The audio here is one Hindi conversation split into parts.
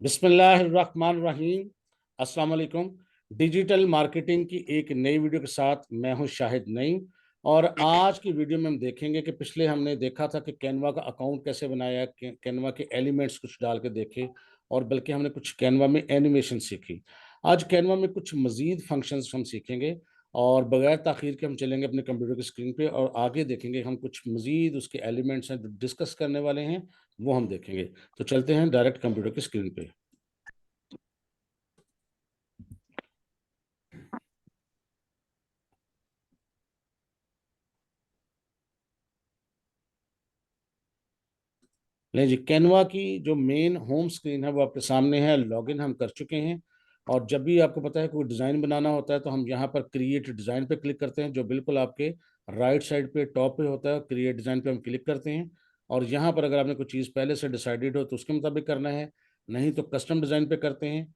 बिस्मिल्लाहिर्रहमानिर्रहीम। अस्सलाम वालेकुम। डिजिटल मार्केटिंग की एक नई वीडियो के साथ मैं हूं शाहिद नईम। और आज की वीडियो में हम देखेंगे कि पिछले हमने देखा था कि कैनवा का अकाउंट कैसे बनाया, कैनवा के एलिमेंट्स कुछ डाल के देखे, और बल्कि हमने कुछ कैनवा में एनिमेशन सीखी। आज कैनवा में कुछ मज़ीद फंक्शंस हम सीखेंगे, और बगैर ताख़ीर के हम चलेंगे अपने कंप्यूटर की स्क्रीन पे और आगे देखेंगे हम कुछ मज़ीद उसके एलिमेंट्स हैं जो डिस्कस करने वाले हैं, वो हम देखेंगे। तो चलते हैं डायरेक्ट कंप्यूटर की स्क्रीन पे। नहीं जी, कैनवा की जो मेन होम स्क्रीन है वो आपके सामने है। लॉगिन हम कर चुके हैं। और जब भी आपको पता है कोई डिज़ाइन बनाना होता है तो हम यहाँ पर क्रिएट डिज़ाइन पे क्लिक करते हैं, जो बिल्कुल आपके राइट साइड पे टॉप पे होता है। क्रिएट डिज़ाइन पे हम क्लिक करते हैं, और यहाँ पर अगर आपने कोई चीज़ पहले से डिसाइडेड हो तो उसके मुताबिक करना है, नहीं तो कस्टम डिज़ाइन पे करते हैं।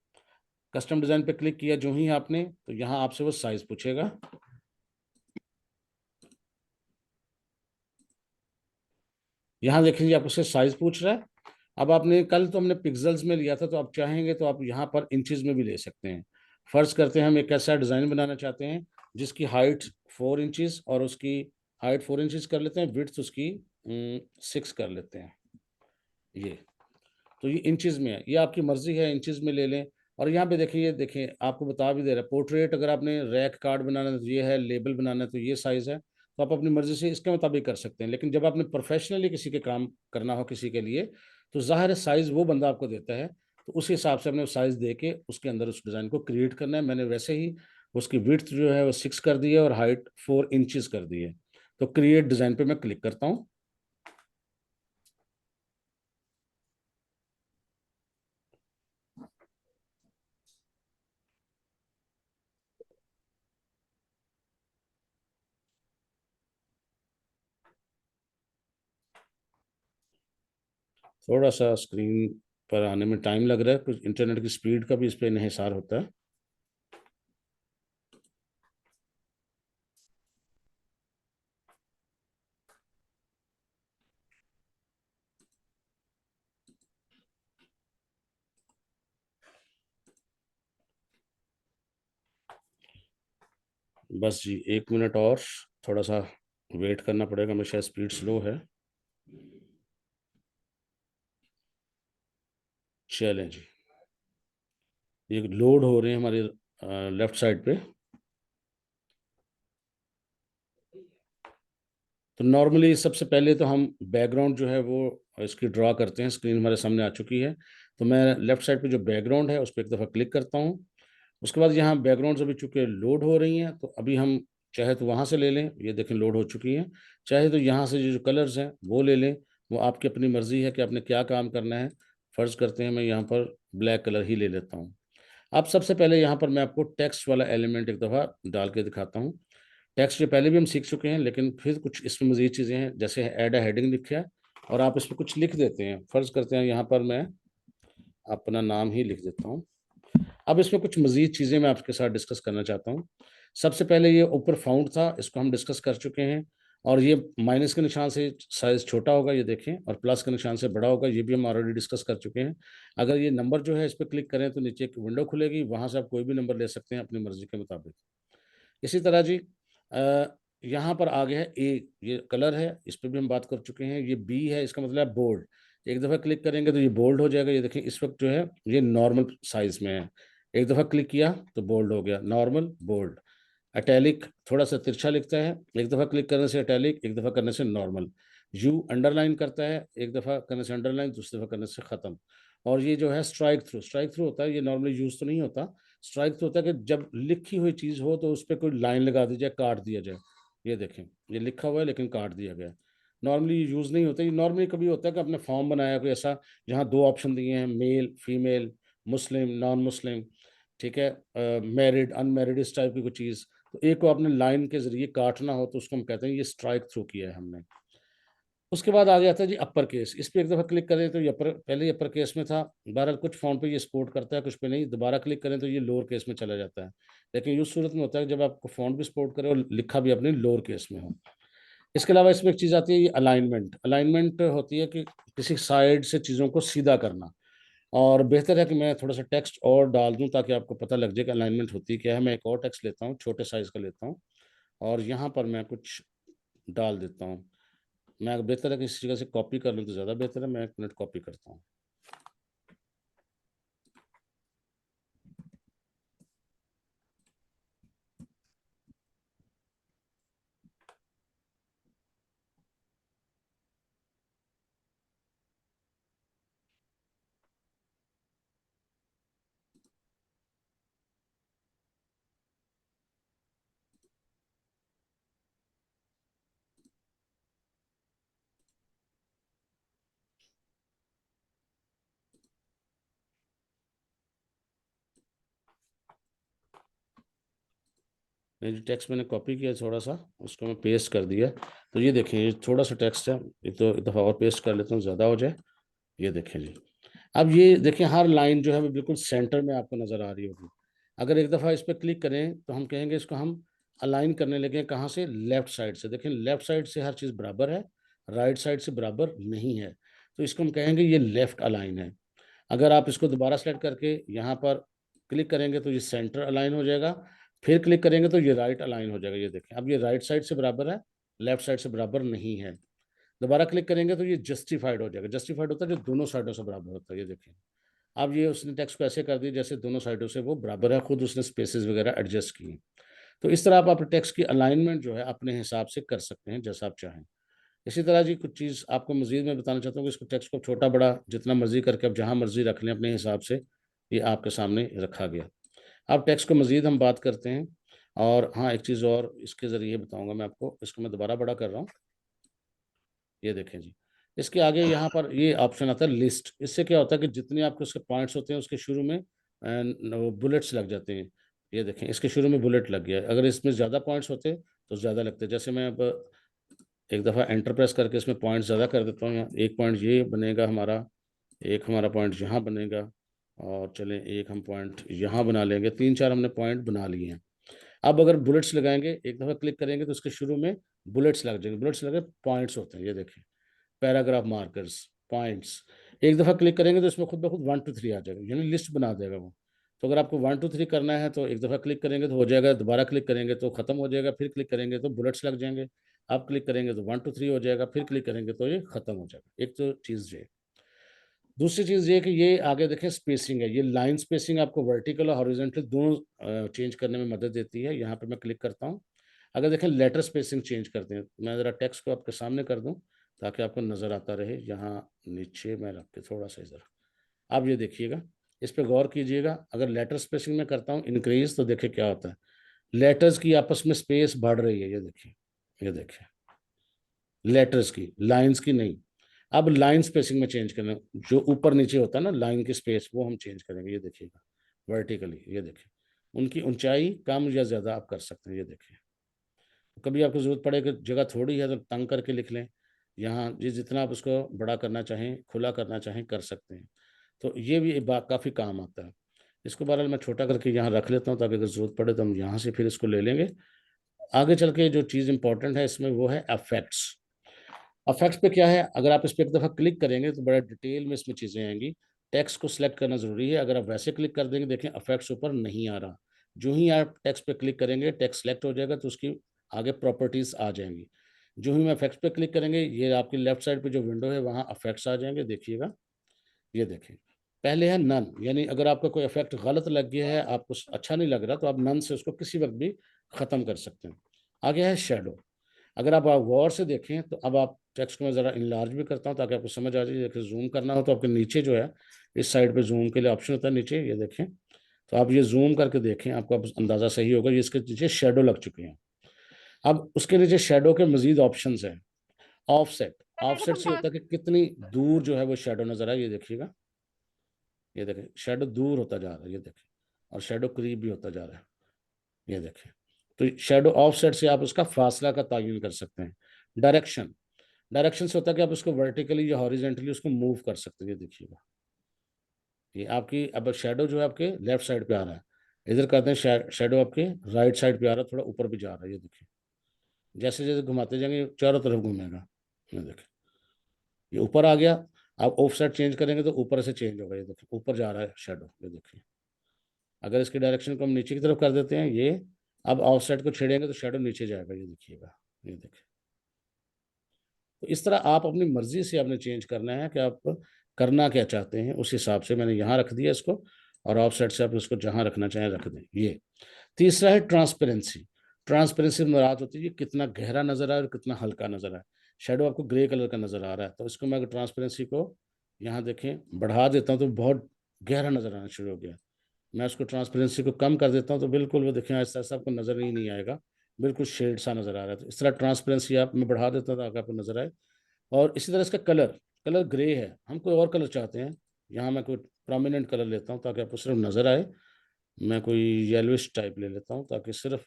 कस्टम डिज़ाइन पे क्लिक किया जो ही आपने, तो यहाँ आपसे वो साइज़ पूछेगा। यहाँ देखेंगे आपको से साइज़ पूछ रहा है। अब आपने कल तो हमने पिक्सल्स में लिया था, तो आप चाहेंगे तो आप यहाँ पर इंचेस में भी ले सकते हैं। फ़र्ज़ करते हैं हम एक ऐसा डिज़ाइन बनाना चाहते हैं जिसकी हाइट 4 इंचेस, और उसकी हाइट 4 इंचेस कर लेते हैं, विड्थ उसकी 6 कर लेते हैं। ये तो ये इंचेस में है, ये आपकी मर्ज़ी है, इंचेस में ले लें। और यहाँ पे देखिए, ये देखें आपको बता भी दे रहा है, पोर्ट्रेट अगर आपने रैक कार्ड बनाना है तो ये है, लेबल बनाना है तो ये साइज़ है। तो आप अपनी मर्ज़ी से इसके मुताबिक कर सकते हैं। लेकिन जब आपने प्रोफ़ेशनली किसी के काम करना हो किसी के लिए, तो ज़ाहिर है साइज़ वो बंदा आपको देता है, तो उस हिसाब से आपने साइज़ दे के उसके अंदर उस डिज़ाइन को क्रिएट करना है। मैंने वैसे ही उसकी विड्थ जो है वो 6 कर दी है और हाइट 4 इंचेस कर दी है। तो क्रिएट डिज़ाइन पे मैं क्लिक करता हूँ। थोड़ा-सा स्क्रीन पर आने में टाइम लग रहा है, कुछ इंटरनेट की स्पीड का भी इस पे इन्हिसार होता है। बस जी 1 मिनट और थोड़ा-सा वेट करना पड़ेगा, मेरी शायद स्पीड स्लो है। चलें जी, ये लोड हो रहे हैं हमारे लेफ्ट साइड पे। तो नॉर्मली सबसे पहले तो हम बैकग्राउंड जो है वो इसकी ड्रा करते हैं। स्क्रीन हमारे सामने आ चुकी है। तो मैं लेफ्ट साइड पे जो बैकग्राउंड है उस पे एक दफ़ा क्लिक करता हूँ। उसके बाद यहाँ बैकग्राउंड्स अभी चूँकि लोड हो रही हैं, तो अभी हम चाहे तो वहाँ से ले लें, ये देखें लोड हो चुकी हैं। चाहे तो यहाँ से जो कलर्स हैं वो ले लें, वो आपकी अपनी मर्ज़ी है कि आपने क्या काम करना है। फ़र्ज़ करते हैं मैं यहाँ पर ब्लैक कलर ही ले लेता हूँ। अब सबसे पहले यहाँ पर मैं आपको टेक्स्ट वाला एलिमेंट एक दफ़ा डाल के दिखाता हूँ। टेक्स्ट ये पहले भी हम सीख चुके हैं, लेकिन फिर कुछ इसमें मज़ीद चीज़ें हैं, जैसे ऐड अ हेडिंग लिखा है और आप इसमें कुछ लिख देते हैं। फ़र्ज़ करते हैं यहाँ पर मैं अपना नाम ही लिख देता हूँ। अब इसमें कुछ मज़ीद चीज़ें मैं आपके साथ डिस्कस करना चाहता हूँ। सबसे पहले ये ऊपर फाउंड था, इसको हम डिस्कस कर चुके हैं, और ये माइनस के निशान से साइज़ छोटा होगा, ये देखें, और प्लस के निशान से बड़ा होगा, ये भी हम ऑलरेडी डिस्कस कर चुके हैं। अगर ये नंबर जो है इस पे क्लिक करें तो नीचे एक विंडो खुलेगी, वहाँ से आप कोई भी नंबर ले सकते हैं अपनी मर्ज़ी के मुताबिक। इसी तरह जी यहाँ पर आ गया है ए, ये कलर है, इस पे भी हम बात कर चुके हैं। ये बी है, इसका मतलब है बोल्ड। एक दफ़ा क्लिक करेंगे तो ये बोल्ड हो जाएगा। ये देखें इस वक़्त जो है ये नॉर्मल साइज़ में है। एक दफ़ा क्लिक किया तो बोल्ड हो गया, नॉर्मल, बोल्ड। इटैलिक थोड़ा-सा तिरछा लिखता है, एक दफ़ा क्लिक करने से इटैलिक, एक दफ़ा करने से नॉर्मल। यू अंडरलाइन करता है, एक दफ़ा करने से अंडरलाइन, दूसरी दफ़ा करने से ख़त्म। और ये जो है स्ट्राइक थ्रू होता है, ये नॉर्मली यूज़ तो नहीं होता। स्ट्राइक थ्रू होता है कि जब लिखी हुई चीज़ हो तो उस पे कोई लाइन लगा दी जाए, काट दिया जाए। ये देखें, ये लिखा हुआ है लेकिन काट दिया गया है। नॉर्मली ये यूज़ नहीं होता। ये नॉर्मली कभी होता है कि आपने फॉर्म बनाया कोई ऐसा, जहाँ 2 ऑप्शन दिए हैं, मेल, फीमेल, मुस्लिम, नॉन मुस्लिम, ठीक है? मैरिड, अनमैरिड, इस टाइप की कोई चीज़। तो एक को आपने लाइन के ज़रिए काटना हो तो उसको हम कहते हैं ये स्ट्राइक थ्रू किया है हमने। उसके बाद आ जाता है जी अपर केस। इस पे एक दफ़ा क्लिक करें तो ये पहले ही अपर केस में था। बहरहाल कुछ फ़ॉन्ट पे ये सपोर्ट करता है, कुछ पे नहीं। दोबारा क्लिक करें तो ये लोअर केस में चला जाता है। लेकिन ये उस सूरत में होता है जब आपको फ़ॉन्ट भी सपोर्ट करे और लिखा भी अपने लोअर केस में हो। इसके अलावा इसमें एक चीज़ आती है, ये अलाइनमेंट। अलाइनमेंट होती है कि किसी साइड से चीज़ों को सीधा करना। और बेहतर है कि मैं थोड़ा सा टेक्स्ट और डाल दूं ताकि आपको पता लग जाए कि अलाइनमेंट होती क्या है। मैं एक और टेक्स्ट लेता हूँ, छोटे साइज का लेता हूँ, और यहाँ पर मैं कुछ डाल देता हूँ। मैं बेहतर है कि इस जगह से कॉपी कर लूँ तो ज़्यादा बेहतर है। मैं एक मिनट कॉपी करता हूँ। ये जो टेक्स्ट मैंने कॉपी किया थोड़ा सा, उसको मैं पेस्ट कर दिया। तो ये देखिए, ये थोड़ा सा टेक्स्ट है, ये तो एक दफ़ा और पेस्ट कर लेता हूँ ज़्यादा हो जाए। ये देखें जी। अब ये देखें, हर लाइन जो है वो बिल्कुल सेंटर में आपको नज़र आ रही होगी। अगर एक दफ़ा इस पर क्लिक करें तो हम कहेंगे इसको हम अलाइन करने लगे, कहाँ से? लेफ़्ट साइड से। देखें, लेफ़्ट साइड से हर चीज़ बराबर है, राइट साइड से बराबर नहीं है। तो इसको हम कहेंगे ये लेफ़्ट अलाइन है। अगर आप इसको दोबारा सेलेक्ट करके यहाँ पर क्लिक करेंगे तो ये सेंटर अलाइन हो जाएगा। फिर क्लिक करेंगे तो ये राइट अलाइन हो जाएगा। ये देखें, अब ये राइट साइड से बराबर है, लेफ़्ट साइड से बराबर नहीं है। दोबारा क्लिक करेंगे तो ये जस्टिफाइड हो जाएगा। जस्टिफाइड होता है जो दोनों साइडों से बराबर होता है। ये देखिए, अब ये उसने टेक्स्ट को ऐसे कर दिया जैसे दोनों साइडों से वो बराबर है, खुद उसने स्पेसेस वगैरह एडजस्ट किए। तो इस तरह आप अपने टेक्स्ट की अलाइनमेंट जो है अपने हिसाब से कर सकते हैं, जैसा आप चाहें। इसी तरह जी कुछ चीज़ आपको मज़ीद मैं बताना चाहता हूँ कि इसको टेक्स्ट को छोटा बड़ा जितना मर्ज़ी करके आप जहाँ मर्ज़ी रख लें अपने हिसाब से, ये आपके सामने रखा गया। अब टेक्स्ट को मज़ीद हम बात करते हैं। और हाँ, एक चीज़ और इसके ज़रिए बताऊँगा मैं आपको, इसको मैं दोबारा बड़ा कर रहा हूँ। ये देखें जी, इसके आगे यहाँ पर ये ऑप्शन आता है लिस्ट। इससे क्या होता है कि जितने आपके उसके पॉइंट्स होते हैं उसके शुरू में बुलेट्स लग जाते हैं। ये देखें, इसके शुरू में बुलेट लग गया है। अगर इसमें ज़्यादा पॉइंट्स होते तो ज़्यादा लगते। जैसे मैं अब एक दफ़ा एंटर प्रेस करके इसमें पॉइंट ज़्यादा कर देता हूँ। यहाँ एक पॉइंट ये बनेगा हमारा, एक हमारा पॉइंट यहाँ बनेगा, और चलें एक हम पॉइंट यहाँ बना लेंगे। 3-4 हमने पॉइंट बना लिए हैं। अब अगर बुलेट्स लगाएंगे, एक दफ़ा क्लिक करेंगे तो उसके शुरू में बुलेट्स लग जाएंगे। बुलेट्स लगे पॉइंट्स होते हैं। ये देखें, पैराग्राफ मार्कर्स, पॉइंट्स। एक दफ़ा क्लिक करेंगे तो इसमें खुद ब खुद 1 टू 3 आ जाएगा, यानी लिस्ट बना देगा वो। तो अगर आपको 1 टू 3 करना है तो एक दफ़ा क्लिक करेंगे तो हो जाएगा, दोबारा क्लिक करेंगे तो ख़त्म हो जाएगा, फिर क्लिक करेंगे तो बुलेट्स लग जाएंगे। आप क्लिक करेंगे तो 1 टू 3 हो जाएगा, फिर क्लिक करेंगे तो ये ख़त्म हो जाएगा। एक तो चीज़ ये। दूसरी चीज़ ये कि ये आगे देखें स्पेसिंग है, ये लाइन स्पेसिंग आपको वर्टिकल और हॉरिजॉन्टल दोनों चेंज करने में मदद देती है। यहाँ पे मैं क्लिक करता हूँ। अगर देखें लेटर स्पेसिंग चेंज करते हैं, मैं ज़रा टेक्स्ट को आपके सामने कर दूँ ताकि आपको नज़र आता रहे। यहाँ नीचे मैं रख के थोड़ा सा इधर, अब ये देखिएगा, इस पे गौर कीजिएगा। अगर लेटर स्पेसिंग में करता हूँ इंक्रीज़ तो देखिए क्या होता है, लेटर्स की आपस में स्पेस बढ़ रही है। ये देखिए, ये देखिए, लेटर्स की, लाइन्स की नहीं। अब लाइन स्पेसिंग में चेंज करना, जो ऊपर नीचे होता है ना लाइन की स्पेस, वो हम चेंज करेंगे। ये देखिएगा, वर्टिकली। ये देखिए, उनकी ऊंचाई कम या ज़्यादा आप कर सकते हैं। ये देखिए, कभी आपको ज़रूरत पड़े कि जगह थोड़ी है तो तंग करके लिख लें। यहाँ जितना आप उसको बड़ा करना चाहें, खुला करना चाहें, कर सकते हैं। तो ये भी काफ़ी काम आता है। इसको बहरहाल मैं छोटा करके यहाँ रख लेता हूँ ताकि अगर ज़रूरत पड़े तो हम यहाँ से फिर इसको ले लेंगे। आगे चल के जो चीज़ इंपॉर्टेंट है इसमें वो है इफेक्ट्स। इफेक्ट्स पे क्या है, अगर आप इस पे एक दफ़ा क्लिक करेंगे तो बड़ा डिटेल में इसमें चीज़ें आएँगी। टेक्स्ट को सिलेक्ट करना ज़रूरी है। अगर आप वैसे क्लिक कर देंगे, देखें इफेक्ट्स ऊपर नहीं आ रहा। जो ही आप टेक्स्ट पे क्लिक करेंगे, टेक्स्ट सिलेक्ट हो जाएगा तो उसकी आगे प्रॉपर्टीज़ आ जाएँगी। जो ही मैं इफेक्ट्स पे क्लिक करेंगे, ये आपकी लेफ्ट साइड पे जो विंडो है वहाँ इफेक्ट्स आ जाएँगे, देखिएगा। ये देखें, पहले है नन, यानी अगर आपका कोई इफ़ेक्ट गलत लग गया है, आपको अच्छा नहीं लग रहा, तो आप नन से उसको किसी वक़्त भी ख़त्म कर सकते हैं। आगे है शैडो। अगर आप गौर से देखें तो अब आप टेक्स्ट को मैं ज़रा इनलार्ज भी करता हूँ ताकि आपको समझ आ जाए। देखिए, ज़ूम करना हो तो आपके नीचे जो है, इस साइड पे ज़ूम के लिए ऑप्शन होता है नीचे, ये देखें। तो आप ये ज़ूम करके देखें, आपको अब अंदाज़ा सही होगा। ये इसके नीचे शैडो लग चुके हैं। अब उसके नीचे शैडो के मज़ीद ऑप्शंस हैं। ऑफसेट, ऑफसेट से होता है कि कितनी दूर जो है वो शैडो नज़र आए। ये देखिएगा, ये देखें शैडो दूर होता जा रहा है। ये देखें, और शैडो करीब भी होता जा रहा है। ये देखें, तो शैडो ऑफसेट से आप उसका फासला का तयन कर सकते हैं। डायरेक्शन, डायरेक्शन से होता है कि आप उसको वर्टिकली या हॉरिजेंटली उसको मूव कर सकते हैं। ये देखिएगा, ये आपकी अब शैडो जो है आपके लेफ्ट साइड पे आ रहा है। इधर करते हैं शैडो आपके राइट साइड पे आ रहा है, थोड़ा ऊपर भी जा रहा है। ये देखिए, जैसे जैसे घुमाते जाएंगे चारों तरफ घूमेगा। ये देखिए, ये ऊपर आ गया। आप ऑफ साइड चेंज करेंगे तो ऊपर से चेंज होगा, ये देखिए ऊपर जा रहा है शेडो, ये देखिए। अगर इसकी डायरेक्शन को हम नीचे की तरफ कर देते हैं, ये अब ऑफ साइड को छेड़ेंगे तो शेडो नीचे जाएगा, ये देखिएगा, ये देखिए। तो इस तरह आप अपनी मर्जी से आपने चेंज करना है कि आप करना क्या चाहते हैं, उस हिसाब से मैंने यहाँ रख दिया इसको, और ऑफ साइड से आप इसको जहाँ रखना चाहें रख दें। ये तीसरा है ट्रांसपेरेंसी। ट्रांसपेरेंसी में मुराद होती है कि कितना गहरा नजर आए और कितना हल्का नजर आए। शेडो आपको ग्रे कलर का नजर आ रहा है, तो इसको मैं अगर ट्रांसपेरेंसी को यहाँ देखें बढ़ा देता हूँ तो बहुत गहरा नजर आना शुरू हो गया। मैं उसको ट्रांसपेरेंसी को कम कर देता हूँ तो बिल्कुल वो देखें ऐसा ऐसा आपको नजर ही नहीं आएगा, बिल्कुल शेड सा नजर आ रहा है। तो इस तरह ट्रांसपेरेंसी आप मैं बढ़ा देता हूँ ताकि आपको नजर आए। और इसी तरह इसका कलर, कलर ग्रे है, हम कोई और कलर चाहते हैं, यहाँ मैं कोई प्रोमिनेंट कलर लेता हूँ ताकि आपको सिर्फ नजर आए। मैं कोई येलोइश टाइप ले लेता हूँ ताकि सिर्फ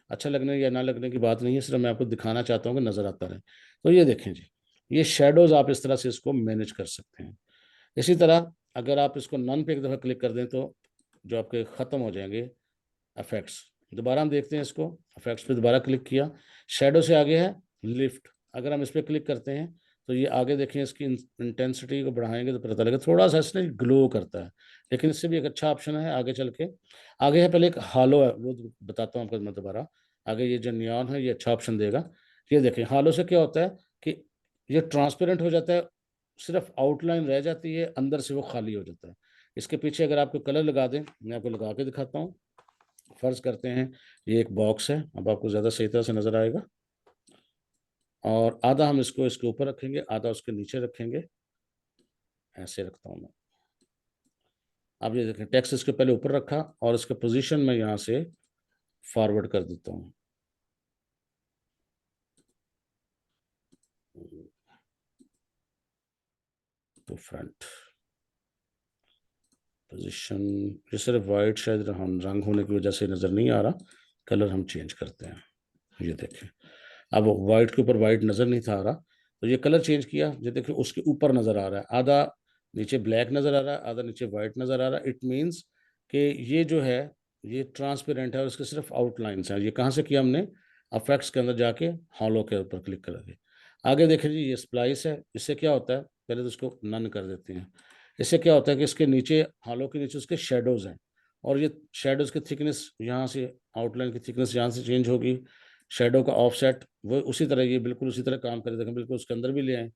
अच्छा लगने या ना लगने की बात नहीं है, सिर्फ मैं आपको दिखाना चाहता हूँ कि नज़र आता रहे। तो ये देखें जी, ये शेडोज़ आप इस तरह से इसको मैनेज कर सकते हैं। इसी तरह अगर आप इसको नन पे एक दफ़ा क्लिक कर दें तो जो आपके ख़त्म हो जाएंगे इफेक्ट्स। दोबारा हम देखते हैं इसको, इफेक्ट्स पे दोबारा क्लिक किया, शेडो से आगे है लिफ्ट। अगर हम इस पर क्लिक करते हैं तो ये आगे देखें, इसकी इंटेंसिटी को बढ़ाएंगे तो पता लगेगा थोड़ा सा इसने ग्लो करता है। लेकिन इससे भी एक अच्छा ऑप्शन है आगे चल के, आगे है पहले एक हालो है, वो बताता हूँ आपको मैं दोबारा। आगे ये जो नियॉन है ये अच्छा ऑप्शन देगा। ये देखें हालो से क्या होता है कि ये ट्रांसपेरेंट हो जाता है, सिर्फ आउटलाइन रह जाती है, अंदर से वो खाली हो जाता है। इसके पीछे अगर आपको कलर लगा दें, मैं आपको लगा के दिखाता हूँ। फर्ज करते हैं ये एक बॉक्स है, अब आपको ज़्यादा सही तरह से नज़र आएगा, और आधा हम इसको इसके ऊपर रखेंगे, आधा उसके नीचे रखेंगे। ऐसे रखता हूँ मैं। अब ये देखें टेक्स्ट इसके पहले ऊपर रखा और इसके पोजीशन में यहाँ से फॉरवर्ड कर देता हूँ। तो फ्रंट पोजीशन, ये सिर्फ वाइट शायद रंग होने की वजह से नज़र नहीं आ रहा, कलर हम चेंज करते हैं। ये देखें अब वाइट के ऊपर वाइट नज़र नहीं था आ रहा, तो ये कलर चेंज किया, ये देखिए उसके ऊपर नज़र आ रहा है, आधा नीचे ब्लैक नज़र आ रहा है, आधा नीचे वाइट नज़र आ रहा है। इट मीन्स कि ये जो है ये ट्रांसपेरेंट है और इसके सिर्फ आउटलाइंस हैं। ये कहाँ से किया हमने, अफेक्ट्स के अंदर जाके हॉलो के ऊपर क्लिक करेंगे। आगे देखें जी ये स्प्लाइस है, इससे क्या होता है, पहले तो इसको नन कर देते हैं। इससे क्या होता है कि इसके नीचे हॉलो के नीचे उसके शेडोज़ हैं, और ये शेडोज़ की थिकनेस यहाँ से, आउटलाइन की थिकनेस यहाँ से चेंज होगी, शेडो का ऑफसेट वो उसी तरह, ये बिल्कुल उसी तरह काम करे, देखें बिल्कुल उसके अंदर भी ले आए।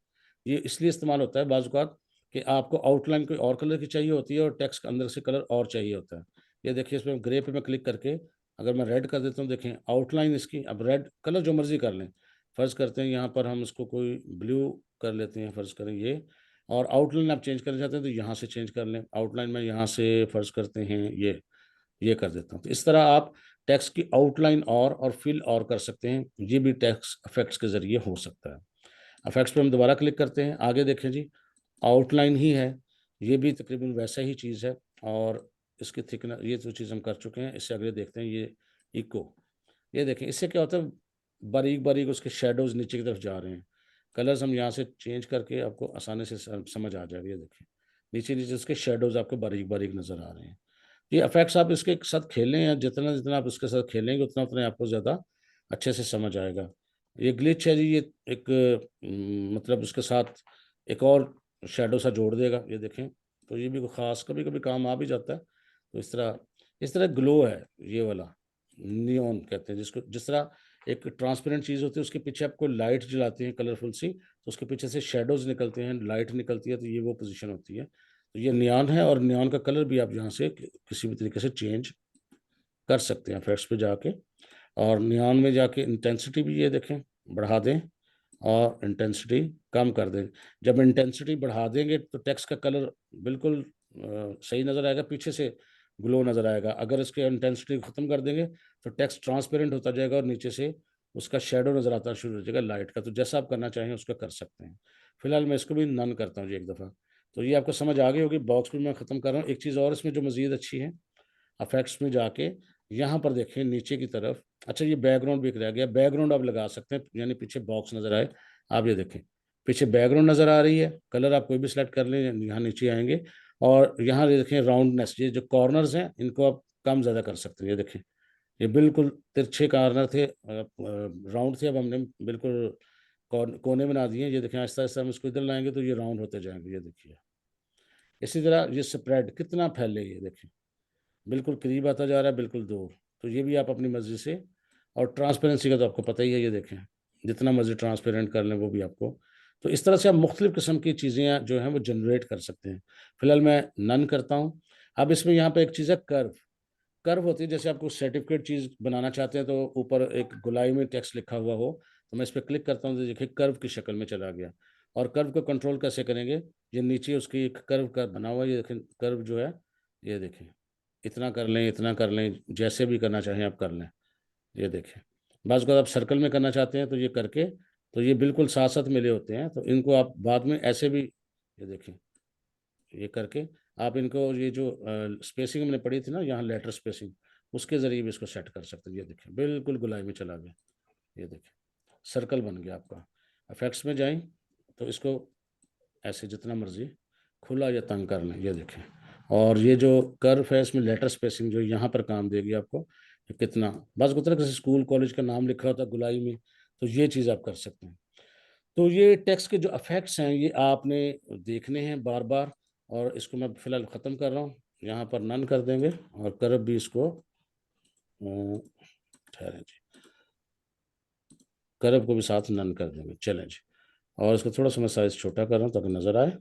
ये इसलिए इस्तेमाल होता है बाज़ औक़ात कि आपको आउटलाइन कोई और कलर की चाहिए होती है और टेक्स्ट के अंदर से कलर और चाहिए होता है। ये देखिए इसमें ग्रे पे मैं क्लिक करके अगर मैं रेड कर देता हूँ, देखें आउटलाइन इसकी, अब रेड कलर जो मर्ज़ी कर लें। फ़र्ज़ करते हैं यहाँ पर हम इसको कोई ब्लू कर लेते हैं, फ़र्ज़ करें ये, और आउटलाइन आप चेंज करना चाहते हैं तो यहाँ से चेंज कर लें। आउटलाइन में यहाँ से फ़र्ज़ करते हैं ये कर देता हूँ। तो इस तरह आप टेक्स्ट की आउटलाइन और फिल और कर सकते हैं। ये भी टेक्स्ट इफेक्ट्स के ज़रिए हो सकता है। इफेक्ट्स पे हम दोबारा क्लिक करते हैं, आगे देखें जी आउटलाइन ही है, ये भी तकरीबन वैसा ही चीज़ है, और इसकी थिकनेस ये जो चीज़ हम कर चुके हैं। इससे अगले देखते हैं ये इको, ये देखें इससे क्या होता है, बारीक-बारीक उसके शैडोज़ नीचे की तरफ जा रहे हैं। कलर्स हम यहाँ से चेंज करके आपको आसानी से समझ आ जाएगा। ये देखें नीचे-नीचे उसके शैडोज़ आपको बारीक-बारीक नज़र आ रहे हैं। ये इफ़ेक्ट्स आप इसके साथ खेलें, या जितना-जितना आप इसके साथ खेलेंगे उतना-उतना आपको ज़्यादा अच्छे से समझ आएगा। ये ग्लिच है जी, ये एक मतलब उसके साथ एक और शैडो सा जोड़ देगा, ये देखें। तो ये भी कोई ख़ास कभी-कभी काम आ भी जाता है। तो इस तरह ग्लो है ये वाला, नियॉन कहते हैं जिसको। जिस तरह एक ट्रांसपेरेंट चीज़ होती है उसके पीछे आपको लाइट जलाती है कलरफुल सी, तो उसके पीछे से शैडोज़ निकलते हैं, लाइट निकलती है, तो ये वो पोज़ीशन होती है। तो ये नियॉन है, और नियॉन का कलर भी आप यहाँ से किसी भी तरीके से चेंज कर सकते हैं इफेक्ट्स पे जाके, और नियॉन में जाके इंटेंसिटी भी ये देखें बढ़ा दें और इंटेंसिटी कम कर दें। जब इंटेंसिटी बढ़ा देंगे तो टेक्स्ट का कलर बिल्कुल सही नज़र आएगा, पीछे से ग्लो नज़र आएगा। अगर इसके इंटेंसिटी ख़त्म कर देंगे तो टेक्स्ट ट्रांसपेरेंट होता जाएगा और नीचे से उसका शेडो नज़र आता शुरू हो जाएगा लाइट का। तो जैसा आप करना चाहें उसका कर सकते हैं। फिलहाल मैं इसको भी नन करता हूँ जी एक दफ़ा। तो ये आपको समझ आ गई होगी, बॉक्स भी मैं ख़त्म कर रहा हूँ। एक चीज़ और इसमें जो मज़ीद अच्छी है, इफ़ेक्ट्स में जाके यहाँ पर देखें नीचे की तरफ, अच्छा ये बैकग्राउंड भी एक रह गया, बैकग्राउंड आप लगा सकते हैं, यानी पीछे बॉक्स नज़र आए। आप ये देखें पीछे बैकग्राउंड नज़र आ रही है, कलर आप कोई भी सिलेक्ट कर लें, यहाँ नीचे आएँगे, और यहाँ ये देखें राउंडनेस, ये जो कॉर्नर्स हैं इनको आप कम ज़्यादा कर सकते हैं। ये देखें ये बिल्कुल तिरछे कॉर्नर थे, राउंड थे, अब हमने बिल्कुल कोने बना दिए, ये देखें आहिस्ता आहिस्ता हम इसको इधर लाएंगे तो ये राउंड होते जाएंगे, ये देखिए। इसी तरह ये स्प्रेड कितना फैले, ये देखें बिल्कुल करीब आता जा रहा है, बिल्कुल दूर। तो ये भी आप अपनी मर्जी से, और ट्रांसपेरेंसी का तो आपको पता ही है, ये देखें जितना मर्जी ट्रांसपेरेंट कर लें वो भी आपको। तो इस तरह से आप मुख्तलिफ़ किस्म की चीज़ें जो हैं वो जनरेट कर सकते हैं। फिलहाल मैं नन करता हूँ। अब इसमें यहाँ पे एक चीज़ है कर्व। कर्व होती है, जैसे आपको सर्टिफिकेट चीज़ बनाना चाहते हैं तो ऊपर एक गोलाई में टेक्स्ट लिखा हुआ हो, तो मैं इस पर क्लिक करता हूँ तो देखिए कर्व की शक्ल में चला गया। और कर्व को कंट्रोल कैसे करेंगे, ये नीचे उसकी एक कर्व का बना हुआ है, ये देखें कर्व जो है, ये देखें इतना कर लें, इतना कर लें, जैसे भी करना चाहें आप कर लें, ये देखें। बाज़ अगर आप सर्कल में करना चाहते हैं तो ये करके, तो ये बिल्कुल साथ साथ मिले होते हैं, तो इनको आप बाद में ऐसे भी, ये देखें ये करके आप इनको, ये जो स्पेसिंग हमने पढ़ी थी ना यहाँ लेटर स्पेसिंग, उसके ज़रिए भी इसको सेट कर सकते हैं। ये देखें बिल्कुल गुलाई में चला गया, ये देखें सर्कल बन गया आपका। इफेक्ट्स में जाएं तो इसको ऐसे जितना मर्जी खुला या तंग कर लें, ये देखें। और ये जो कर्व है इसमें लेटर स्पेसिंग जो यहाँ पर काम देगी आपको, ये कितना, बस उतना किसी स्कूल कॉलेज का नाम लिखा होता है गुलाई में, तो ये चीज़ आप कर सकते हैं। तो ये टेक्स्ट के जो इफेक्ट्स हैं ये आपने देखने हैं बार बार। और इसको मैं फ़िलहाल ख़त्म कर रहा हूँ, यहाँ पर नन कर देंगे, और कर्व भी इसको ठहरें जी, कर्व को भी साथ नन कर देंगे, चलें जी। और इसको थोड़ा सा मैं साइज़ छोटा कर रहा हूँ ताकि नज़र आए।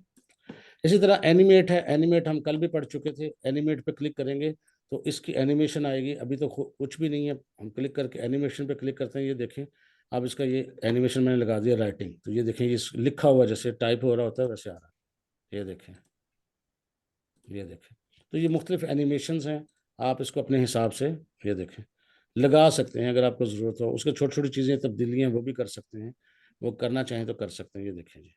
इसी तरह एनिमेट है, एनिमेट हम कल भी पढ़ चुके थे। एनिमेट पे क्लिक करेंगे तो इसकी एनिमेशन आएगी। अभी तो कुछ भी नहीं है, हम क्लिक करके एनिमेशन पे क्लिक करते हैं, ये देखें। अब इसका ये एनिमेशन मैंने लगा दिया राइटिंग, तो ये देखें ये लिखा हुआ जैसे टाइप हो रहा होता है वैसे आ रहा है, ये देखें, ये देखें। तो ये मुख्तलिफ एनिमेशंस हैं, आप इसको अपने हिसाब से, ये देखें, लगा सकते हैं अगर आपको ज़रूरत हो। उसके छोटी छोटी चीज़ें तब्दीलियाँ वो भी कर सकते हैं, वो करना चाहें तो कर सकते हैं, ये देखें जी।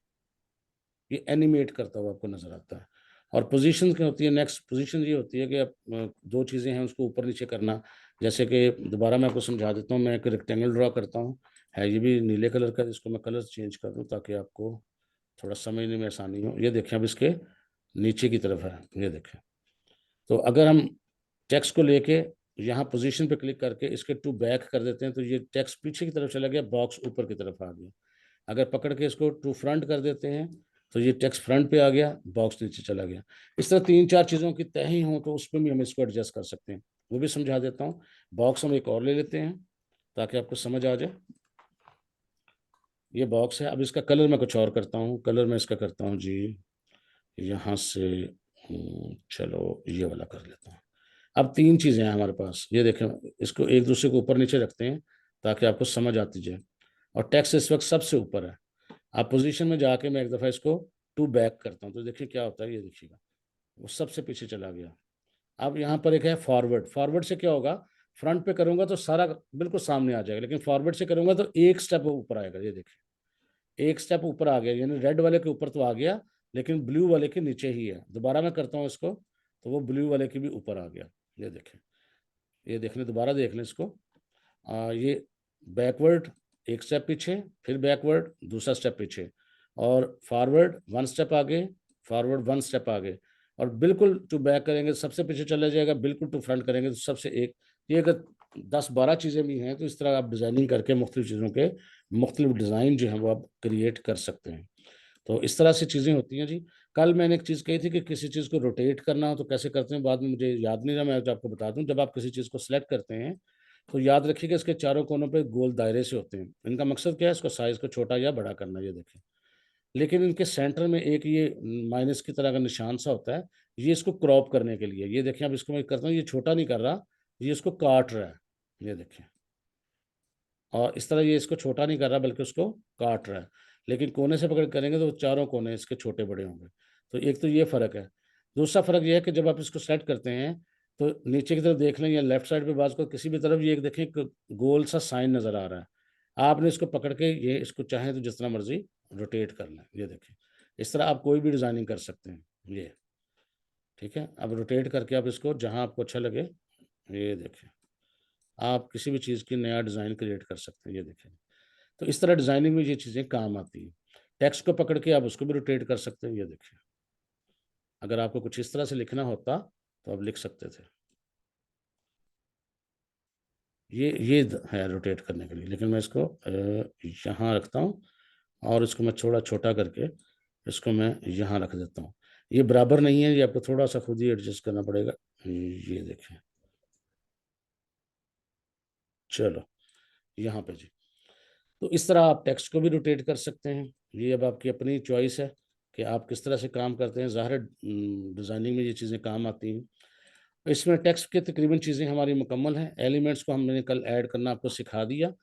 ये एनिमेट करता हुआ आपको नज़र आता है। और पोजीशन क्या होती है, नेक्स्ट पोजीशन ये होती है कि आप दो चीज़ें हैं उसको ऊपर नीचे करना। जैसे कि दोबारा मैं आपको समझा देता हूँ, मैं एक रेक्टेंगल ड्रा करता हूँ, है ये भी नीले कलर का, इसको मैं कलर चेंज कर दूँ ताकि आपको थोड़ा समझने में आसानी हो। ये देखें अब इसके नीचे की तरफ है, ये देखें। तो अगर हम टेक्स्ट को लेके यहाँ पोजीशन पे क्लिक करके इसके टू बैक कर देते हैं तो ये टेक्स्ट पीछे की तरफ चला गया, बॉक्स ऊपर की तरफ आ गया। अगर पकड़ के इसको टू फ्रंट कर देते हैं तो ये टेक्स्ट फ्रंट पे आ गया, बॉक्स नीचे चला गया। इस तरह 3-4 चीज़ों की तय ही हो तो उसमें भी हम इसको एडजस्ट कर सकते हैं, वो भी समझा देता हूँ। बॉक्स हम एक और ले लेते हैं ताकि आपको समझ आ जाए। ये बॉक्स है, अब इसका कलर मैं कुछ और करता हूँ। कलर मैं इसका करता हूँ जी, यहाँ से चलो ये वाला कर लेता हूँ। अब 3 चीज़ें हैं हमारे पास, ये देखें, इसको एक दूसरे को ऊपर नीचे रखते हैं ताकि आपको समझ आती जाए। और टेक्स्ट इस वक्त सबसे ऊपर है। आप पोजीशन में जाके मैं एक दफ़ा इसको टू बैक करता हूँ तो देखिए क्या होता है, ये देखिएगा वो सबसे पीछे चला गया। अब यहाँ पर एक है फॉरवर्ड। फॉरवर्ड से क्या होगा, फ्रंट पे करूँगा तो सारा बिल्कुल सामने आ जाएगा, लेकिन फॉरवर्ड से करूँगा तो एक स्टेप ऊपर आएगा, ये देखिए एक स्टेप ऊपर आ गया, यानी रेड वाले के ऊपर तो आ गया लेकिन ब्लू वाले के नीचे ही है। दोबारा मैं करता हूँ इसको तो वो ब्लू वाले के भी ऊपर आ गया, ये देखें। ये देख लें, दोबारा देख लें इसको। ये बैकवर्ड एक स्टेप पीछे, फिर बैकवर्ड दूसरा स्टेप पीछे, और फॉरवर्ड वन स्टेप आगे, फॉरवर्ड वन स्टेप आगे। और बिल्कुल टू बैक करेंगे तो सबसे पीछे चला जाएगा, बिल्कुल टू फ्रंट करेंगे तो सबसे एक। ये अगर 10-12 चीज़ें भी हैं तो इस तरह आप डिज़ाइनिंग करके मुख्तलिफ चीज़ों के मुख्तलिफ डिज़ाइन जो हैं वो आप क्रिएट कर सकते हैं। तो इस तरह से चीज़ें होती हैं जी। कल मैंने एक चीज़ कही थी कि किसी चीज़ को रोटेट करना हो तो कैसे करते हैं, बाद में मुझे याद नहीं रहा, मैं तो आपको बता दूं। जब आप किसी चीज़ को सिलेक्ट करते हैं तो याद रखिएगा इसके चारों कोनों पे गोल दायरे से होते हैं। इनका मकसद क्या है, इसको साइज़ को छोटा या बड़ा करना, ये देखें। लेकिन इनके सेंटर में एक ये माइनस की तरह का निशान सा होता है, ये इसको क्रॉप करने के लिए। ये देखें अब इसको मैं करता हूँ, ये छोटा नहीं कर रहा, ये इसको काट रहा है, ये देखें। और इस तरह ये इसको छोटा नहीं कर रहा बल्कि उसको काट रहा है। लेकिन कोने से पकड़ के करेंगे तो चारों कोने इसके छोटे बड़े होंगे। तो एक तो ये फ़र्क है। दूसरा फ़र्क ये है कि जब आप इसको सेलेक्ट करते हैं तो नीचे की तरफ देख लें या लेफ्ट साइड पे बाज़ को किसी भी तरफ ये एक देखें एक गोल सा साइन नज़र आ रहा है। आपने इसको पकड़ के ये इसको चाहें तो जितना मर्ज़ी रोटेट कर लें, ये देखें। इस तरह आप कोई भी डिज़ाइनिंग कर सकते हैं, ये, ठीक है? अब रोटेट करके आप इसको जहाँ आपको अच्छा लगे, ये देखें। आप किसी भी चीज़ की नया डिज़ाइन क्रिएट कर सकते हैं, ये देखें। तो इस तरह डिज़ाइनिंग में ये चीज़ें काम आती हैं। टेक्स्ट को पकड़ के आप उसको भी रोटेट कर सकते हैं, ये देखिए। अगर आपको कुछ इस तरह से लिखना होता, तो आप लिख सकते थे। ये है रोटेट करने के लिए, लेकिन मैं इसको यहाँ रखता हूँ और इसको मैं थोड़ा छोटा करके इसको मैं यहाँ रख देता हूँ। ये बराबर नहीं है, ये आपको थोड़ा सा खुद ही एडजस्ट करना पड़ेगा। ये देखें, चलो यहाँ पे जी। तो इस तरह आप टेक्स्ट को भी रोटेट कर सकते हैं। ये अब आपकी अपनी चॉइस है कि आप किस तरह से काम करते हैं। ज़ाहिर है डिज़ाइनिंग में ये चीज़ें काम आती हैं। इसमें टेक्स्ट की तकरीबन चीज़ें हमारी मुकम्मल हैं। एलिमेंट्स को हमने कल ऐड करना आपको सिखा दिया।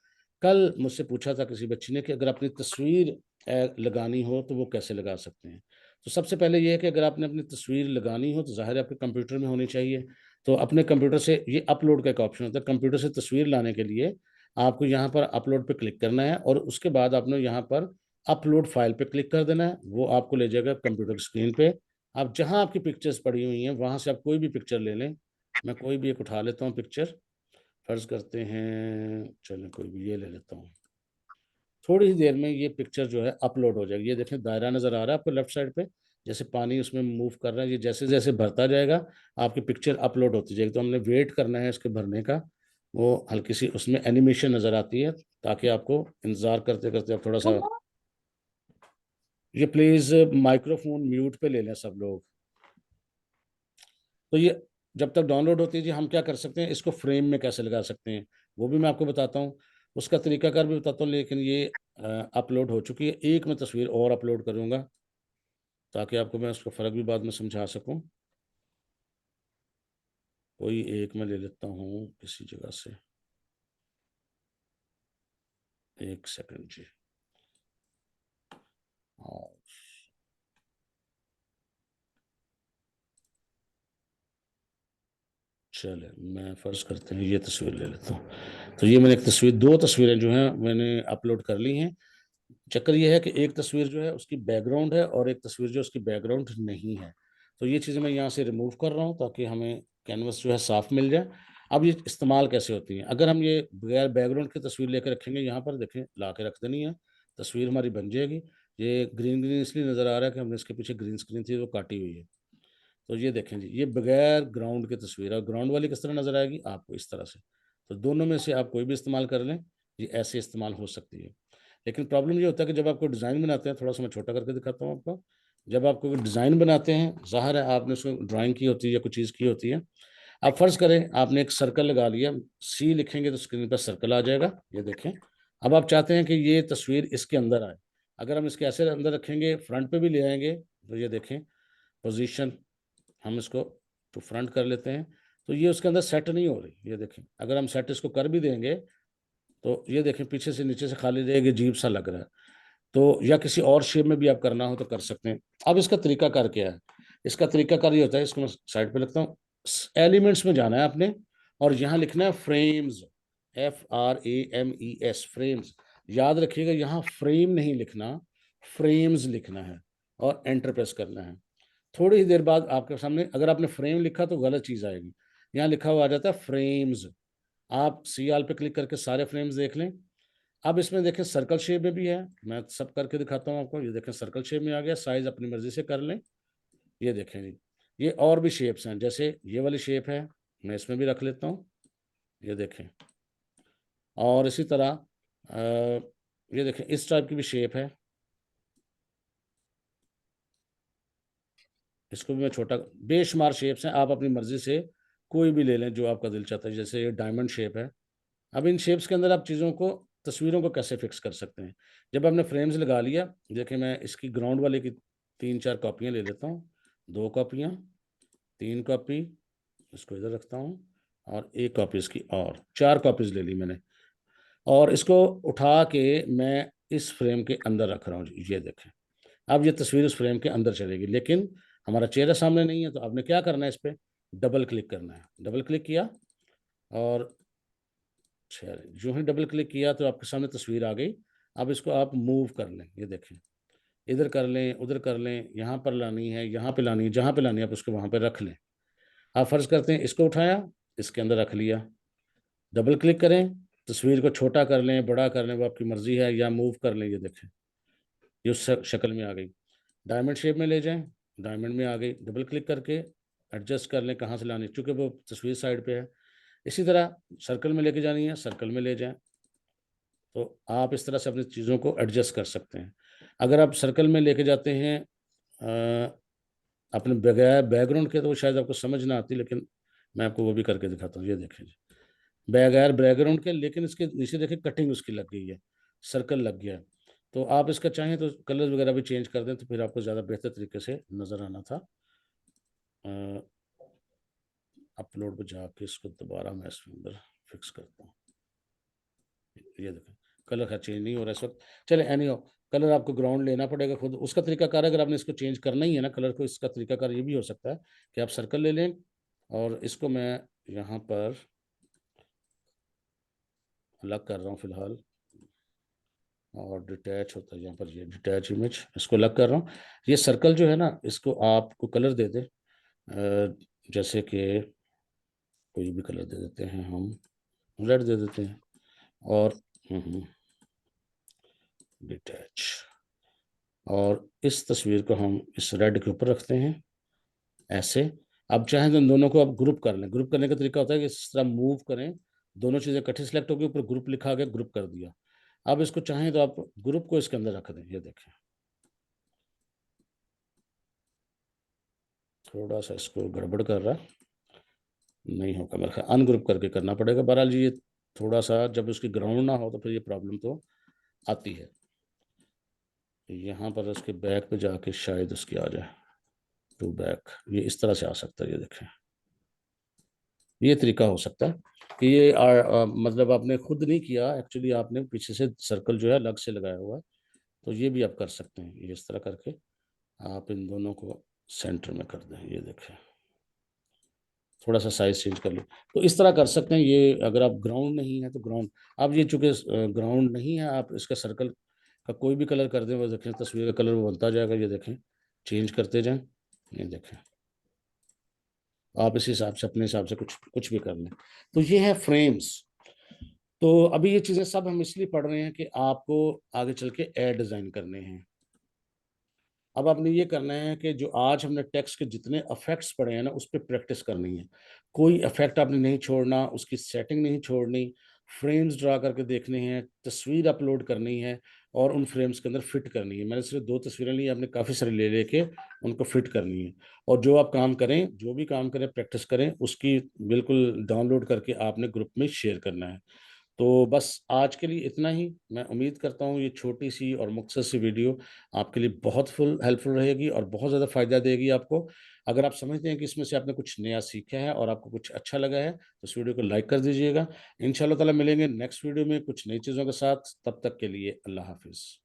कल मुझसे पूछा था किसी बच्ची ने कि अगर अपनी तस्वीर लगानी हो तो वो कैसे लगा सकते हैं। तो सबसे पहले ये है कि अगर आपने अपनी तस्वीर लगानी हो तो ज़ाहिर है आपके कंप्यूटर में होनी चाहिए। तो अपने कंप्यूटर से ये अपलोड का एक ऑप्शन होता है। कंप्यूटर से तस्वीर लाने के लिए आपको यहाँ पर अपलोड पे क्लिक करना है और उसके बाद आपने यहाँ पर अपलोड फाइल पे क्लिक कर देना है। वो आपको ले जाएगा कंप्यूटर की स्क्रीन पे। आप जहाँ आपकी पिक्चर्स पड़ी हुई हैं वहाँ से आप कोई भी पिक्चर ले लें। मैं कोई भी एक उठा लेता हूँ पिक्चर। फ़र्ज़ करते हैं, चलें कोई भी ये ले लेता हूँ। थोड़ी ही देर में ये पिक्चर जो है अपलोड हो जाएगी। ये देखें दायरा नज़र आ रहा है आपको लेफ्ट साइड पे, जैसे पानी उसमें मूव कर रहा है। ये जैसे-जैसे भरता जाएगा आपकी पिक्चर अपलोड होती जाएगी। तो हमने वेट करना है इसके भरने का। वो हल्की सी उसमें एनिमेशन नज़र आती है ताकि आपको इंतज़ार करते-करते आप थोड़ा-सा। ये प्लीज़ माइक्रोफ़ोन म्यूट पे ले लें सब लोग। तो ये जब तक डाउनलोड होती है जी, हम क्या कर सकते हैं, इसको फ्रेम में कैसे लगा सकते हैं, वो भी मैं आपको बताता हूँ। उसका तरीकाकार भी बताता हूँ, लेकिन ये अपलोड हो चुकी है। एक मैं तस्वीर और अपलोड करूँगा ताकि आपको मैं उसका फ़र्क भी बाद में समझा सकूँ। कोई एक मैं ले लेता हूँ किसी जगह से। 1 सेकंड जी। हाँ, चलें मैं फ़र्ज़ करते हैं ये तस्वीर ले लेता हूँ। तो ये मैंने एक तस्वीर 2 तस्वीरें जो हैं मैंने अपलोड कर ली हैं। चक्कर ये है कि एक तस्वीर जो है उसकी बैकग्राउंड है और एक तस्वीर जो है उसकी बैकग्राउंड नहीं है। तो ये चीज़ें मैं यहाँ से रिमूव कर रहा हूँ ताकि हमें कैनवस जो है साफ़ मिल जाए। अब ये इस्तेमाल कैसे होती हैं? अगर हम ये बगैर बैकग्राउंड की तस्वीर लेके रखेंगे, यहाँ पर देखें ला के रख देनी है, तस्वीर हमारी बन जाएगी। ये ग्रीन-ग्रीन इसलिए नज़र आ रहा है कि हमने इसके पीछे ग्रीन स्क्रीन थी वो काटी हुई है। तो ये देखें जी, ये बगैर ग्राउंड की तस्वीर है और ग्राउंड वाली किस तरह नज़र आएगी? आपको इस तरह से। तो दोनों में से आप कोई भी इस्तेमाल कर लें, ये ऐसे इस्तेमाल हो सकती है। लेकिन प्रॉब्लम ये होता है कि जब आपको डिज़ाइन बनाते हैं, थोड़ा-सा मैं छोटा करके दिखाता हूँ आपको। जब आप कोई डिज़ाइन बनाते हैं, ज़ाहिर है आपने उसमें ड्राइंग की होती है या कोई चीज़ की होती है। अब फ़र्ज़ करें आपने एक सर्कल लगा लिया, सी लिखेंगे तो स्क्रीन पर सर्कल आ जाएगा, ये देखें। अब आप चाहते हैं कि ये तस्वीर इसके अंदर आए। अगर हम इसके ऐसे अंदर रखेंगे, फ्रंट पे भी ले आएँगे, तो ये देखें पोज़ीशन हम इसको टू फ्रंट कर लेते हैं, तो ये उसके अंदर सेट नहीं हो रही, ये देखें। अगर हम सेट इसको कर भी देंगे, तो ये देखें पीछे से नीचे से खाली रहेगी, अजीब-सा लग रहा है। तो या किसी और शेप में भी आप करना हो तो कर सकते हैं। अब इसका तरीकाकार क्या है? इसका तरीकाकार ये होता है, इसको मैं साइड पे लिखता हूँ। एलिमेंट्स में जाना है आपने और यहाँ लिखना है फ्रेम्स, FRAMES फ्रेम्स। याद रखिएगा यहाँ फ्रेम नहीं लिखना, फ्रेम्स लिखना है और एंटर प्रेस करना है। थोड़ी ही देर बाद आपके सामने अगर आपने फ्रेम लिखा तो गलत चीज़ आएगी। यहाँ लिखा हुआ आ जाता है फ्रेम्स। आप सी ऑल पे क्लिक करके सारे फ्रेम्स देख लें। अब इसमें देखें सर्कल शेप में भी है, मैं सब करके दिखाता हूँ आपको। ये देखें सर्कल शेप में आ गया, साइज़ अपनी मर्ज़ी से कर लें। ये देखें जी, ये और भी शेप्स हैं, जैसे ये वाली शेप है, मैं इसमें भी रख लेता हूँ, ये देखें। और इसी तरह ये देखें इस टाइप की भी शेप है, इसको भी मैं छोटा बेशुमार शेप्स हैं, आप अपनी मर्ज़ी से कोई भी ले लें जो आपका दिल चाहता है, जैसे ये डायमंड शेप है। अब इन शेप्स के अंदर आप चीज़ों को तस्वीरों को कैसे फिक्स कर सकते हैं? जब आपने फ्रेम्स लगा लिया, देखिए मैं इसकी ग्राउंड वाले की 3-4 कॉपियाँ ले लेता हूँ। 2 कॉपियाँ, 3 कॉपी, इसको इधर रखता हूँ और 1 कॉपी इसकी और, 4 कॉपीज़ ले ली मैंने और इसको उठा के मैं इस फ्रेम के अंदर रख रहा हूँ जी, ये देखें। अब ये तस्वीर उस फ्रेम के अंदर चलेगी, लेकिन हमारा चेहरा सामने नहीं है, तो आपने क्या करना है, इस पे डबल क्लिक करना है। डबल क्लिक किया और जो ही डबल क्लिक किया तो आपके सामने तस्वीर आ गई। अब इसको आप मूव कर लें, ये देखें। इधर कर लें, उधर कर लें, यहाँ पर लानी है, यहाँ पे लानी है, जहाँ पे लानी है आप उसको वहाँ पे रख लें। आप फ़र्ज़ करते हैं इसको उठाया, इसके अंदर रख लिया। डबल क्लिक करें, तस्वीर को छोटा कर लें, बड़ा कर लें, वो आपकी मर्ज़ी है, या मूव कर लें, ये देखें। ये उस शक्ल में आ गई। डायमंड शेप में ले जाएँ, डायमंड में आ गई। डबल क्लिक करके एडजस्ट कर लें कहाँ से लानी है, चूँकि वो तस्वीर साइड पे है। इसी तरह सर्कल में लेके जानी है, सर्कल में ले जाएँ। तो आप इस तरह से अपनी चीज़ों को एडजस्ट कर सकते हैं। अगर आप सर्कल में लेके जाते हैं अपने बगैर बैकग्राउंड के, तो वो शायद आपको समझ ना आती, लेकिन मैं आपको वो भी करके दिखाता हूँ। ये देखें जी, बगैर बैकग्राउंड के, लेकिन इसके नीचे देखिए कटिंग उसकी लग गई है, सर्कल लग गया है। तो आप इसका चाहें तो कलर वगैरह भी चेंज कर दें, तो फिर आपको ज़्यादा बेहतर तरीके से नज़र आना था। अपलोड पे जाके इसको दोबारा मैं इसके अंदर फिक्स करता हूँ। ये देखें कलर का चेंज नहीं हो रहा है इस वक्त। चले एनी हो, कलर आपको ग्राउंड लेना पड़ेगा खुद। उसका तरीकाकार, अगर आपने इसको चेंज करना ही है ना कलर को, इसका तरीकाकार ये भी हो सकता है कि आप सर्कल ले लें और इसको मैं यहाँ पर अलग कर रहा हूँ फिलहाल, और डिटैच होता है यहाँ पर, ये डिटैच इमेज, इसको अलग कर रहा हूँ। ये सर्कल जो है ना, इसको आपको कलर दे दे, जैसे कि कोई भी कलर दे देते हैं हम, रेड दे देते हैं, और डिटैच, और इस तस्वीर को हम इस रेड के ऊपर रखते हैं ऐसे। अब चाहें तो इन दोनों को आप ग्रुप कर लें। ग्रुप करने का तरीका होता है कि इस तरह मूव करें, दोनों चीज़ें इकट्ठी सेलेक्ट होगी, ऊपर ग्रुप लिखा आ गया, ग्रुप कर दिया। अब इसको चाहें तो आप ग्रुप को इसके अंदर रख दें। ये देखें, थोड़ा सा इसको गड़बड़ कर रहा है, नहीं होगा मेरे ख्याल, अनग्रुप करके करना पड़ेगा। बहरहाल जी, ये थोड़ा सा जब उसकी ग्राउंड ना हो तो फिर ये प्रॉब्लम तो आती है। यहाँ पर उसके बैक पे जाके शायद उसकी आ जाए टू बैक, ये इस तरह से आ सकता है। ये देखें, ये तरीका हो सकता है कि ये मतलब आपने खुद नहीं किया एक्चुअली, आपने पीछे से सर्कल जो है अलग से लगाया हुआ है। तो ये भी आप कर सकते हैं, ये इस तरह करके आप इन दोनों को सेंटर में कर दें। ये देखें, थोड़ा सा साइज चेंज कर लो, तो इस तरह कर सकते हैं। ये अगर आप ग्राउंड नहीं है तो ग्राउंड, अब ये चूंकि ग्राउंड नहीं है, आप इसका सर्कल का कोई भी कलर कर दें, वो देखें तस्वीर का कलर वो बनता जाएगा। ये देखें, चेंज करते जाएं। ये देखें, आप इस हिसाब से अपने हिसाब से कुछ कुछ भी कर लें। तो ये है फ्रेम्स। तो अभी ये चीज़ें सब हम इसलिए पढ़ रहे हैं कि आपको आगे चल के एड डिज़ाइन करने हैं। अब आपने ये करना है कि जो आज हमने टेक्स्ट के जितने इफेक्ट्स पढ़े हैं ना, उस पे प्रैक्टिस करनी है। कोई इफेक्ट आपने नहीं छोड़ना, उसकी सेटिंग नहीं छोड़नी, फ्रेम्स ड्रा करके देखने हैं, तस्वीर अपलोड करनी है और उन फ्रेम्स के अंदर फिट करनी है। मैंने सिर्फ 2 तस्वीरें ली, आपने काफ़ी सारी ले लेके उनको फिट करनी है। और जो आप काम करें, जो भी काम करें, प्रैक्टिस करें, उसकी बिल्कुल डाउनलोड करके आपने ग्रुप में शेयर करना है। तो बस आज के लिए इतना ही। मैं उम्मीद करता हूँ ये छोटी-सी और मुख्तसर सी वीडियो आपके लिए बहुत फुल हेल्पफुल रहेगी और बहुत ज़्यादा फ़ायदा देगी आपको। अगर आप समझते हैं कि इसमें से आपने कुछ नया सीखा है और आपको कुछ अच्छा लगा है, तो इस वीडियो को लाइक कर दीजिएगा। इंशाअल्लाह ताला मिलेंगे नेक्स्ट वीडियो में कुछ नई चीज़ों के साथ। तब तक के लिए अल्लाह हाफ़िज़।